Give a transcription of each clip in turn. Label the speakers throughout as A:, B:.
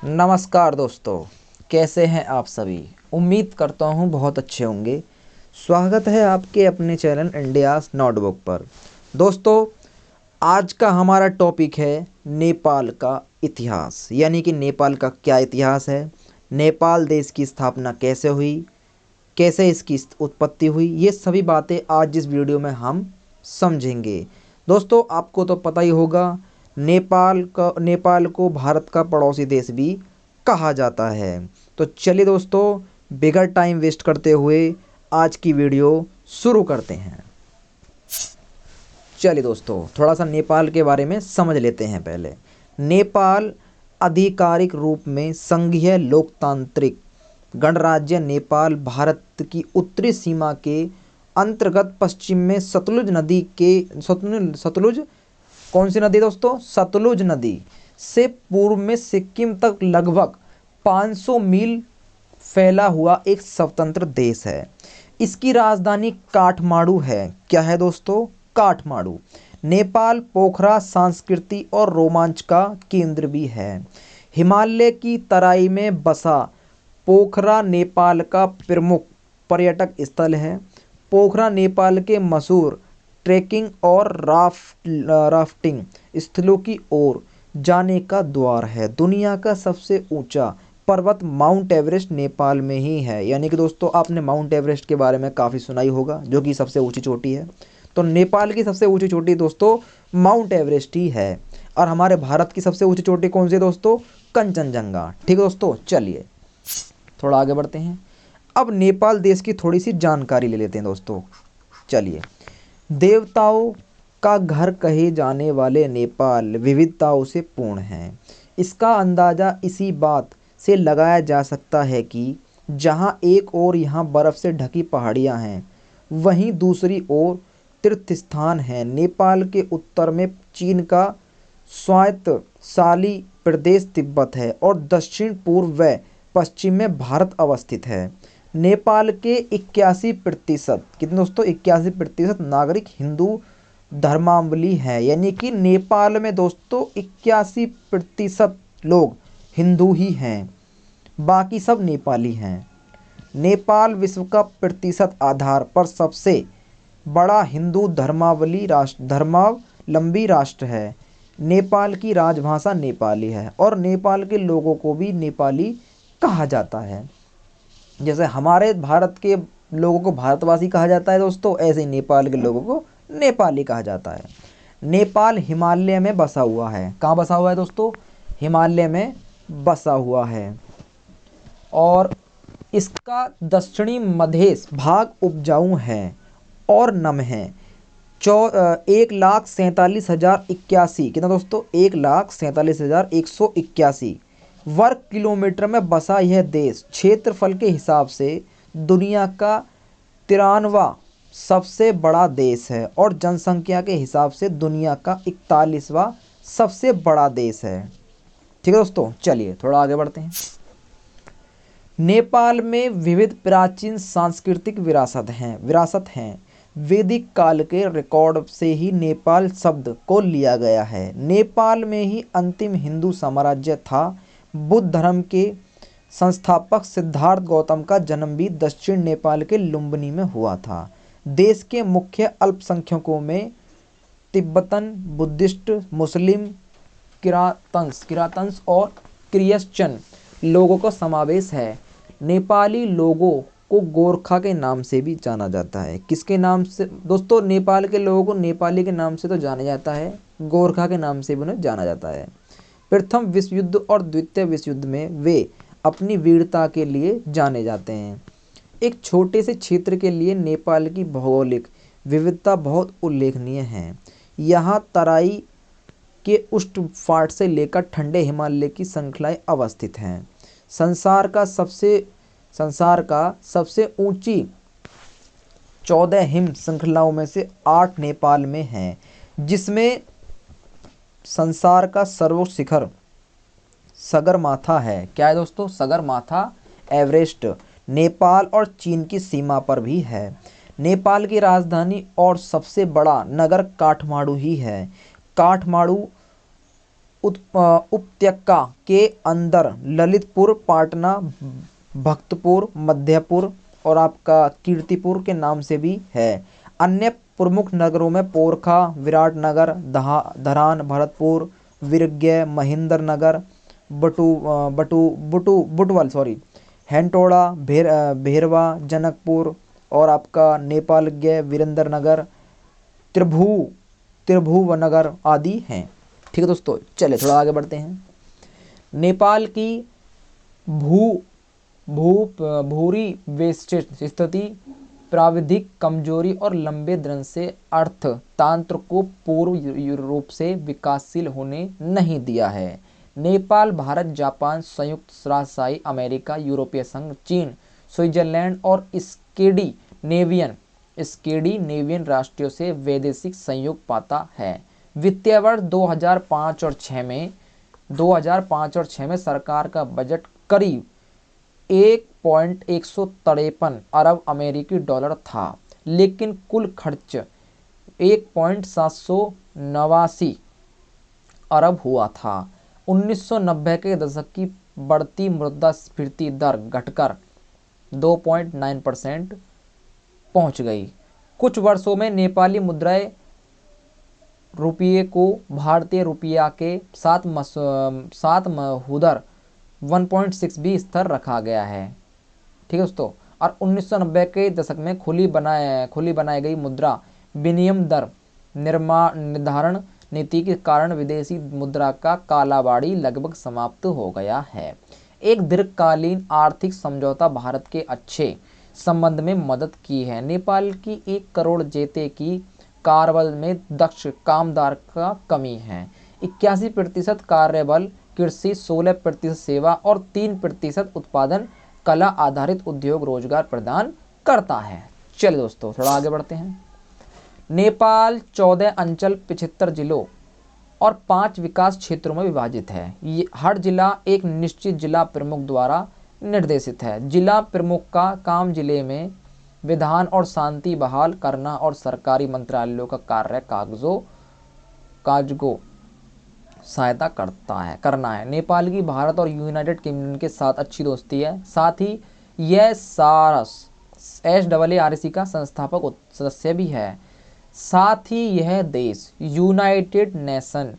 A: नमस्कार दोस्तों, कैसे हैं आप सभी। उम्मीद करता हूं बहुत अच्छे होंगे। स्वागत है आपके अपने चैनल इंडियाज़ नोटबुक पर। दोस्तों, आज का हमारा टॉपिक है नेपाल का इतिहास, यानी कि नेपाल का क्या इतिहास है, नेपाल देश की स्थापना कैसे हुई, कैसे इसकी उत्पत्ति हुई, ये सभी बातें आज इस वीडियो में हम समझेंगे। दोस्तों, आपको तो पता ही होगा, नेपाल को भारत का पड़ोसी देश भी कहा जाता है। तो चलिए दोस्तों, बिगड़ टाइम वेस्ट करते हुए आज की वीडियो शुरू करते हैं। चलिए दोस्तों, थोड़ा सा नेपाल के बारे में समझ लेते हैं पहले। नेपाल आधिकारिक रूप में संघीय लोकतांत्रिक गणराज्य नेपाल भारत की उत्तरी सीमा के अंतर्गत पश्चिम में सतलुज कौन सी नदी दोस्तों? सतलुज नदी से पूर्व में सिक्किम तक लगभग 500 मील फैला हुआ एक स्वतंत्र देश है। इसकी राजधानी काठमांडू है। क्या है दोस्तों? काठमांडू। नेपाल पोखरा संस्कृति और रोमांच का केंद्र भी है। हिमालय की तराई में बसा पोखरा नेपाल का प्रमुख पर्यटक स्थल है। पोखरा नेपाल के मशहूर ट्रेकिंग और राफ्टिंग स्थलों की ओर जाने का द्वार है। दुनिया का सबसे ऊंचा पर्वत माउंट एवरेस्ट नेपाल में ही है। यानी कि दोस्तों, आपने माउंट एवरेस्ट के बारे में काफ़ी सुना ही होगा, जो कि सबसे ऊंची चोटी है। तो नेपाल की सबसे ऊंची चोटी दोस्तों माउंट एवरेस्ट ही है। और हमारे भारत की सबसे ऊंची चोटी कौन सी है दोस्तों? कंचनजंगा। ठीक है दोस्तों, चलिए थोड़ा आगे बढ़ते हैं। अब नेपाल देश की थोड़ी सी जानकारी ले लेते हैं दोस्तों। चलिए, देवताओं का घर कहे जाने वाले नेपाल विविधताओं से पूर्ण है। इसका अंदाज़ा इसी बात से लगाया जा सकता है कि जहाँ एक ओर यहाँ बर्फ़ से ढकी पहाड़ियाँ हैं, वहीं दूसरी ओर तीर्थ स्थान हैं। नेपाल के उत्तर में चीन का स्वायत्तशासी प्रदेश तिब्बत है और दक्षिण पूर्व व पश्चिम में भारत अवस्थित है। नेपाल के 81% कितने दोस्तों? 81% नागरिक हिंदू धर्मावलंबी हैं। यानी कि नेपाल में दोस्तों 81% लोग हिंदू ही हैं, बाकी सब नेपाली हैं। नेपाल विश्व का प्रतिशत आधार पर सबसे बड़ा हिंदू धर्मावलंबी राष्ट्र है। नेपाल की राजभाषा नेपाली है और नेपाल के लोगों को भी नेपाली कहा जाता है। जैसे हमारे भारत के लोगों को भारतवासी कहा जाता है दोस्तों, ऐसे ही नेपाल के लोगों को नेपाली कहा जाता है। नेपाल हिमालय में बसा हुआ है। कहाँ बसा हुआ है दोस्तों? हिमालय में बसा हुआ है। और इसका दक्षिणी मधेश भाग उपजाऊ है और नम है। 1,47,081 कितना दोस्तों? 1,47,181 वर्ग किलोमीटर में बसा यह देश क्षेत्रफल के हिसाब से दुनिया का 93वां सबसे बड़ा देश है और जनसंख्या के हिसाब से दुनिया का 41वां सबसे बड़ा देश है। ठीक है दोस्तों, चलिए थोड़ा आगे बढ़ते हैं। नेपाल में विविध प्राचीन सांस्कृतिक विरासत हैं। वैदिक काल के रिकॉर्ड से ही नेपाल शब्द को लिया गया है। नेपाल में ही अंतिम हिंदू साम्राज्य था। बुद्ध धर्म के संस्थापक सिद्धार्थ गौतम का जन्म भी दक्षिण नेपाल के लुम्बिनी में हुआ था। देश के मुख्य अल्पसंख्यकों में तिब्बतन, बुद्धिस्ट, मुस्लिम, किरातंस और क्रिश्चियन लोगों का समावेश है। नेपाली लोगों को गोरखा के नाम से भी जाना जाता है। किसके नाम से दोस्तों? नेपाल के लोगों को नेपाली के नाम से तो जाना जाता है, गोरखा के नाम से भी उन्हें जाना जाता है। प्रथम विश्व युद्ध और द्वितीय विश्व युद्ध में वे अपनी वीरता के लिए जाने जाते हैं। एक छोटे से क्षेत्र के लिए नेपाल की भौगोलिक विविधता बहुत उल्लेखनीय है। यहाँ तराई के उष्णकटिबंध से लेकर ठंडे हिमालय की श्रृंखलाएं अवस्थित हैं। संसार का सबसे ऊंची 14 हिम श्रृंखलाओं में से 8 नेपाल में हैं, जिसमें संसार का सर्वोच्च शिखर सगरमाथा है। क्या है दोस्तों? सगरमाथा एवरेस्ट नेपाल और चीन की सीमा पर भी है। नेपाल की राजधानी और सबसे बड़ा नगर काठमांडू ही है। काठमांडू उपत्यका के अंदर ललितपुर, पाटना, भक्तपुर, मध्यपुर और आपका कीर्तिपुर के नाम से भी है। अन्य प्रमुख नगरों में पोरखा, विराटनगर, धरान, भरतपुर, विरग्य, महेंद्रनगर, बुटवल हेंटोड़ा, भेरवा, जनकपुर और आपका नेपालगढ़, वीरेंद्रनगर, त्रिभुवनगर आदि हैं। ठीक है दोस्तों, चले थोड़ा आगे बढ़ते हैं। नेपाल की भूरी वेस्टेज स्थिति, प्राविधिक कमजोरी और लंबे दिन से अर्थतंत्र को पूर्ण रूप से विकासशील होने नहीं दिया है। नेपाल भारत, जापान, संयुक्त राज्य शाही अमेरिका, यूरोपीय संघ, चीन, स्विट्जरलैंड और स्कैंडिनेवियन राष्ट्रों से वैदेशिक सहयोग पाता है। वित्तीय वर्ष 2005 और 6 में सरकार का बजट करीब 1.153 अरब अमेरिकी डॉलर था, लेकिन कुल खर्च 1.789 अरब हुआ था। 1990 के दशक की बढ़ती मुद्रास्फीति दर घटकर 2.9% पहुंच गई। कुछ वर्षों में नेपाली मुद्राएं रुपये को भारतीय रुपया के साथ महुदर 1.6 स्तर रखा गया है। ठीक है दोस्तों, और 1990 के दशक में खुली बनाई गई मुद्रा विनिमय दर निर्धारण नीति के कारण विदेशी मुद्रा का कालाबाड़ी लगभग समाप्त हो गया है। एक दीर्घकालीन आर्थिक समझौता भारत के अच्छे संबंध में मदद की है। नेपाल की 1 करोड़ जेते की कार्यबल में दक्ष कामदार का कमी है। 81% कार्यबल कृषि, 16% सेवा और 3% उत्पादन कला आधारित उद्योग रोजगार प्रदान करता है। चलिए दोस्तों थोड़ा आगे बढ़ते हैं। नेपाल 14 अंचल, 75 जिलों और 5 विकास क्षेत्रों में विभाजित है। हर जिला एक निश्चित जिला प्रमुख द्वारा निर्देशित है। जिला प्रमुख का काम जिले में विधान और शांति बहाल करना और सरकारी मंत्रालयों का कार्य काजगो सहायता करना है। नेपाल की भारत और यूनाइटेड किंगडम के साथ अच्छी दोस्ती है। साथ ही यह SAARC का संस्थापक सदस्य भी है। साथ ही यह देश यूनाइटेड नेशन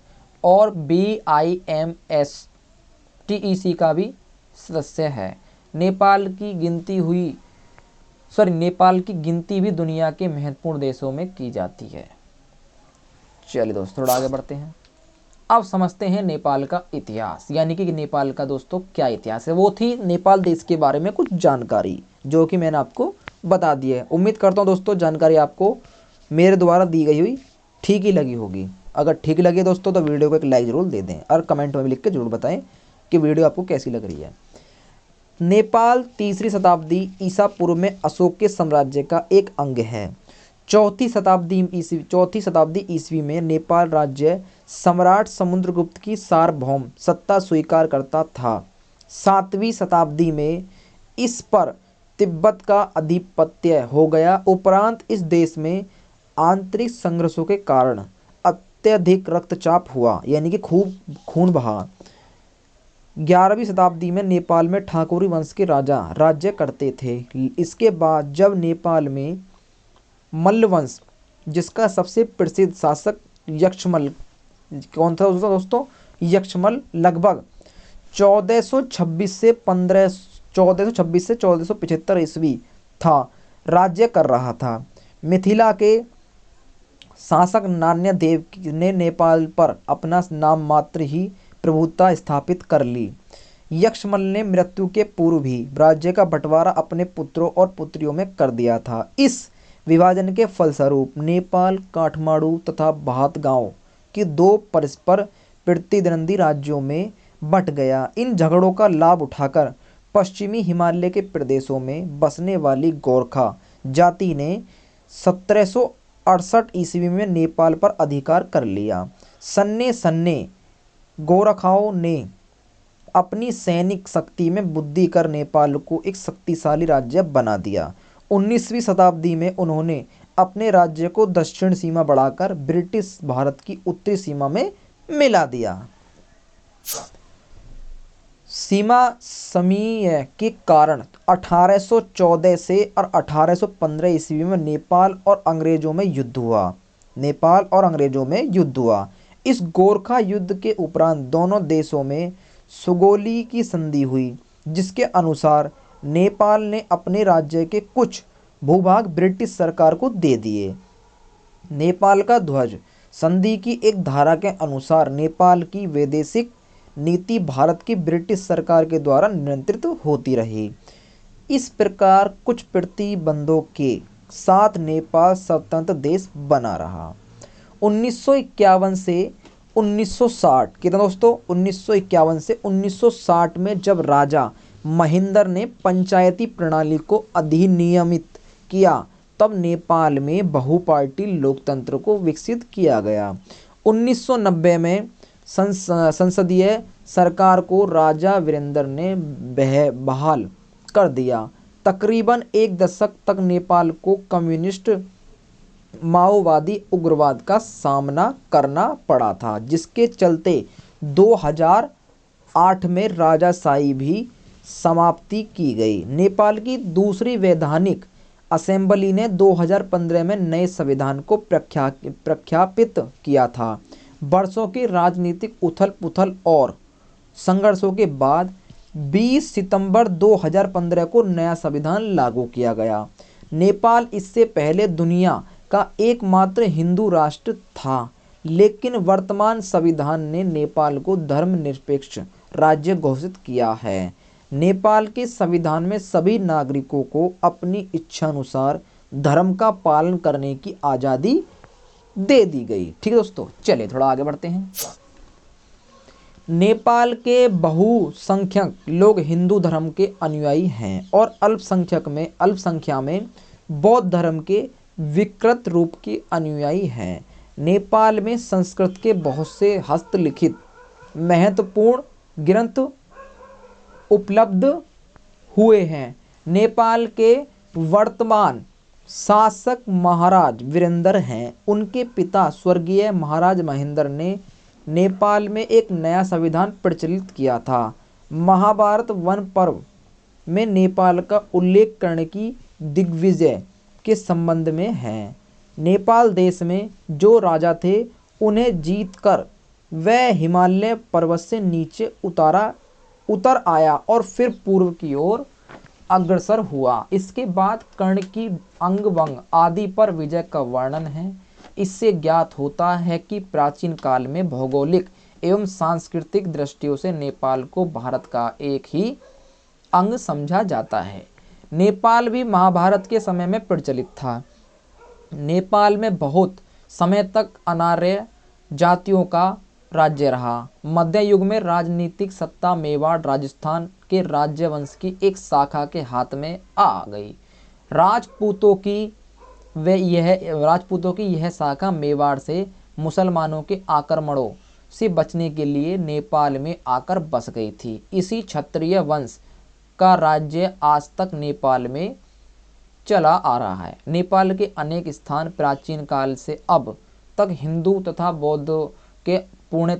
A: और BIMSTEC का भी सदस्य है। नेपाल की गिनती भी दुनिया के महत्वपूर्ण देशों में की जाती है। चलिए दोस्तों थोड़ा आगे बढ़ते हैं। अब समझते हैं नेपाल का इतिहास, यानी कि नेपाल का दोस्तों क्या इतिहास है। वो थी नेपाल देश के बारे में कुछ जानकारी जो कि मैंने आपको बता दी है। उम्मीद करता हूँ दोस्तों जानकारी आपको मेरे द्वारा दी गई हुई ठीक ही लगी होगी। अगर ठीक लगे दोस्तों तो वीडियो को एक लाइक जरूर दे दें और कमेंट में भी लिख के जरूर बताएं कि वीडियो आपको कैसी लग रही है। नेपाल 3री शताब्दी ईसा पूर्व में अशोक के साम्राज्य का एक अंग है। 4वीं शताब्दी ईस्वी में नेपाल राज्य सम्राट समुद्रगुप्त की सार्वभौम सत्ता स्वीकार करता था। 7वीं शताब्दी में इस पर तिब्बत का आधिपत्य हो गया। उपरांत इस देश में आंतरिक संघर्षों के कारण अत्यधिक रक्तचाप हुआ, यानी कि खूब खून बहा। 11वीं शताब्दी में नेपाल में ठाकुरी वंश के राजा राज्य करते थे। इसके बाद जब नेपाल में मल्ल वंश, जिसका सबसे प्रसिद्ध शासक यक्षमल कौन था दोस्तों, यक्षमल लगभग 1426 से 1475 ईस्वी था, राज्य कर रहा था। मिथिला के शासक नान्य देव ने नेपाल पर अपना नाम मात्र ही प्रभुता स्थापित कर ली। यक्षमल ने मृत्यु के पूर्व ही राज्य का बंटवारा अपने पुत्रों और पुत्रियों में कर दिया था। इस विभाजन के फलस्वरूप नेपाल काठमांडू तथा भातगांव की 2 परस्पर प्रतिद्वंदी राज्यों में बंट गया। इन झगड़ों का लाभ उठाकर पश्चिमी हिमालय के प्रदेशों में बसने वाली गोरखा जाति ने 1768 ईस्वी में नेपाल पर अधिकार कर लिया। सन्ने गोरखाओं ने अपनी सैनिक शक्ति में वृद्धि कर नेपाल को एक शक्तिशाली राज्य बना दिया। 19वीं शताब्दी में उन्होंने अपने राज्य को दक्षिण सीमा बढ़ाकर ब्रिटिश भारत की उत्तरी सीमा में मिला दिया। सीमा समन्वय के कारण 1814 से और 1815 ईस्वी में नेपाल और अंग्रेजों में युद्ध हुआ। नेपाल और अंग्रेजों में युद्ध हुआ। इस गोरखा युद्ध के उपरांत दोनों देशों में सुगौली की संधि हुई, जिसके अनुसार नेपाल ने अपने राज्य के कुछ भूभाग ब्रिटिश सरकार को दे दिए। नेपाल का ध्वज संधि की एक धारा के अनुसार नेपाल की वैदेशिक नीति भारत की ब्रिटिश सरकार के द्वारा नियंत्रित होती रही। इस प्रकार कुछ प्रतिबंधों के साथ नेपाल स्वतंत्र देश बना रहा। 1951 से 1960 कितना दोस्तों, 1951 से 1960 में जब राजा महेंद्र ने पंचायती प्रणाली को अधिनियमित किया, तब नेपाल में बहुपार्टी लोकतंत्र को विकसित किया गया। 1990 में संसदीय सरकार को राजा वीरेंद्र ने बहाल कर दिया। तकरीबन एक दशक तक नेपाल को कम्युनिस्ट माओवादी उग्रवाद का सामना करना पड़ा था, जिसके चलते 2008 में राजाशाही भी समाप्ति की गई। नेपाल की दूसरी वैधानिक असेंबली ने 2015 में नए संविधान को प्रख्यापित किया था। वर्षों की राजनीतिक उथल-पुथल और संघर्षों के बाद 20 सितंबर 2015 को नया संविधान लागू किया गया। नेपाल इससे पहले दुनिया का एकमात्र हिंदू राष्ट्र था, लेकिन वर्तमान संविधान ने नेपाल को धर्मनिरपेक्ष राज्य घोषित किया है। नेपाल के संविधान में सभी नागरिकों को अपनी इच्छानुसार धर्म का पालन करने की आज़ादी दे दी गई। ठीक है दोस्तों, चलिए थोड़ा आगे बढ़ते हैं। नेपाल के बहुसंख्यक लोग हिंदू धर्म के अनुयायी हैं और अल्पसंख्या में बौद्ध धर्म के विकृत रूप के अनुयायी हैं। नेपाल में संस्कृत के बहुत से हस्तलिखित महत्वपूर्ण ग्रंथ उपलब्ध हुए हैं। नेपाल के वर्तमान शासक महाराज वीरेंद्र हैं। उनके पिता स्वर्गीय महाराज महेंद्र ने नेपाल में एक नया संविधान प्रचलित किया था। महाभारत वन पर्व में नेपाल का उल्लेख करने की दिग्विजय के संबंध में है। नेपाल देश में जो राजा थे उन्हें जीतकर वह हिमालय पर्वत से नीचे उतर आया और फिर पूर्व की ओर अग्रसर हुआ। इसके बाद कर्ण की अंग वंग आदि पर विजय का वर्णन है। इससे ज्ञात होता है कि प्राचीन काल में भौगोलिक एवं सांस्कृतिक दृष्टियों से नेपाल को भारत का एक ही अंग समझा जाता है। नेपाल भी महाभारत के समय में प्रचलित था। नेपाल में बहुत समय तक अनार्य जातियों का राज्य रहा। मध्य युग में राजनीतिक सत्ता मेवाड़ राजस्थान के राज्यवंश की एक शाखा के हाथ में आ गई। राजपूतों की यह शाखा मेवाड़ से मुसलमानों के आक्रमणों से बचने के लिए नेपाल में आकर बस गई थी। इसी क्षत्रिय वंश का राज्य आज तक नेपाल में चला आ रहा है। नेपाल के अनेक स्थान प्राचीन काल से अब तक हिंदू तथा बौद्धों के पुण्य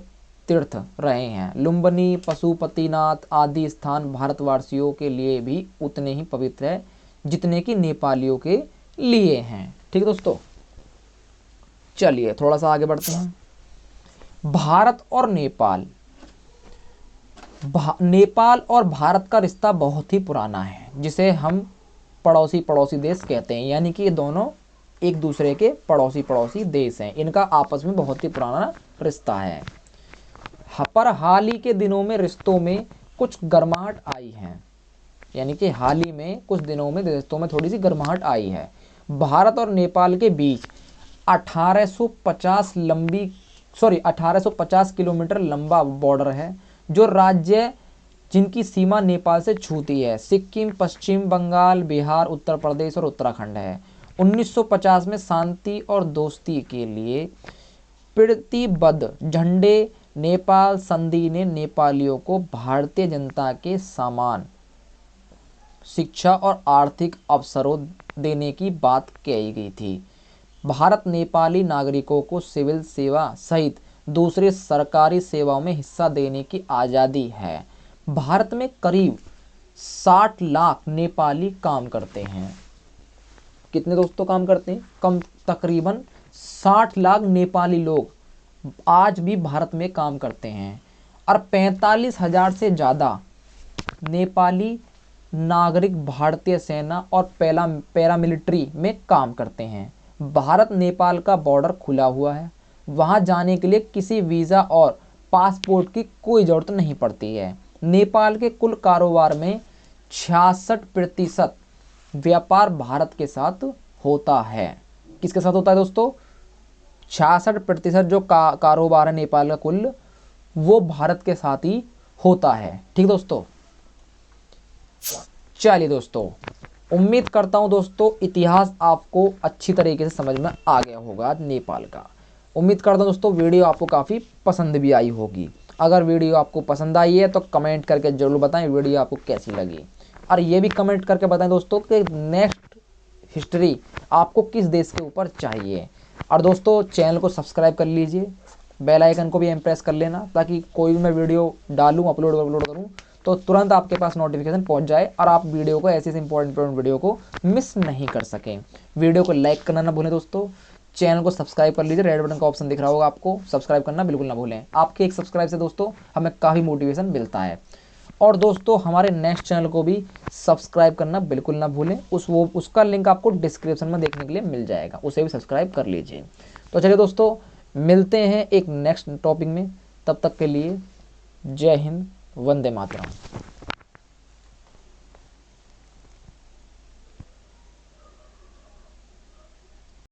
A: तीर्थ रहे हैं। लुम्बिनी, पशुपतिनाथ आदि स्थान भारतवासियों के लिए भी उतने ही पवित्र है जितने कि नेपालियों के लिए हैं। ठीक है दोस्तों, चलिए थोड़ा सा आगे बढ़ते हैं। भारत और नेपाल और भारत का रिश्ता बहुत ही पुराना है, जिसे हम पड़ोसी देश कहते हैं। यानी कि ये दोनों एक दूसरे के पड़ोसी देश हैं। इनका आपस में बहुत ही पुराना रिश्ता है। पर हाल ही के दिनों में रिश्तों में कुछ गर्माहट आई है। यानी कि हाल ही में कुछ दिनों में रिश्तों में थोड़ी सी गर्माहट आई है। भारत और नेपाल के बीच 1850 किलोमीटर लंबा बॉर्डर है, जो राज्य जिनकी सीमा नेपाल से छूती है। सिक्किम, पश्चिम बंगाल, बिहार, उत्तर प्रदेश और उत्तराखंड है। 1950 में शांति और दोस्ती के लिए प्रतिबद्ध झंडे नेपाल संधि ने नेपालियों को भारतीय जनता के समान शिक्षा और आर्थिक अवसरों देने की बात कही गई थी। भारत नेपाली नागरिकों को सिविल सेवा सहित दूसरे सरकारी सेवाओं में हिस्सा देने की आज़ादी है। भारत में करीब 60 लाख नेपाली काम करते हैं। कितने दोस्तों काम करते हैं? तकरीबन 60 लाख नेपाली लोग आज भी भारत में काम करते हैं और 45,000 से ज़्यादा नेपाली नागरिक भारतीय सेना और पैरामिलिट्री में काम करते हैं। भारत नेपाल का बॉर्डर खुला हुआ है, वहां जाने के लिए किसी वीज़ा और पासपोर्ट की कोई ज़रूरत नहीं पड़ती है। नेपाल के कुल कारोबार में 66% व्यापार भारत के साथ होता है। किसके साथ होता है दोस्तों? 66% जो कारोबार है नेपाल का कुल, वो भारत के साथ ही होता है। ठीक दोस्तों, चलिए दोस्तों, उम्मीद करता हूं दोस्तों इतिहास आपको अच्छी तरीके से समझ में आ गया होगा नेपाल का। उम्मीद करता हूं दोस्तों वीडियो आपको काफ़ी पसंद भी आई होगी। अगर वीडियो आपको पसंद आई है तो कमेंट करके ज़रूर बताएं वीडियो आपको कैसी लगी, और ये भी कमेंट करके बताएं दोस्तों कि नेक्स्ट हिस्ट्री आपको किस देश के ऊपर चाहिए। और दोस्तों चैनल को सब्सक्राइब कर लीजिए, बेल आइकन को भी प्रेस कर लेना, ताकि कोई भी मैं वीडियो डालूँ अपलोड करूँ तो तुरंत आपके पास नोटिफिकेशन पहुंच जाए और आप वीडियो को, ऐसे इंपॉर्टेंट वीडियो को मिस नहीं कर सकें। वीडियो को लाइक करना ना भूलें दोस्तों, चैनल को सब्सक्राइब कर लीजिए, रेड बटन का ऑप्शन दिख रहा होगा आपको, सब्सक्राइब करना बिल्कुल ना भूलें। आपके एक सब्सक्राइब से दोस्तों हमें काफ़ी मोटिवेशन मिलता है। और दोस्तों हमारे नेक्स्ट चैनल को भी सब्सक्राइब करना बिल्कुल ना भूलें, उसका लिंक आपको डिस्क्रिप्शन में देखने के लिए मिल जाएगा, उसे भी सब्सक्राइब कर लीजिए। तो चलिए दोस्तों, मिलते हैं एक नेक्स्ट टॉपिक में, तब तक के लिए जय हिंद, वंदे मातरम।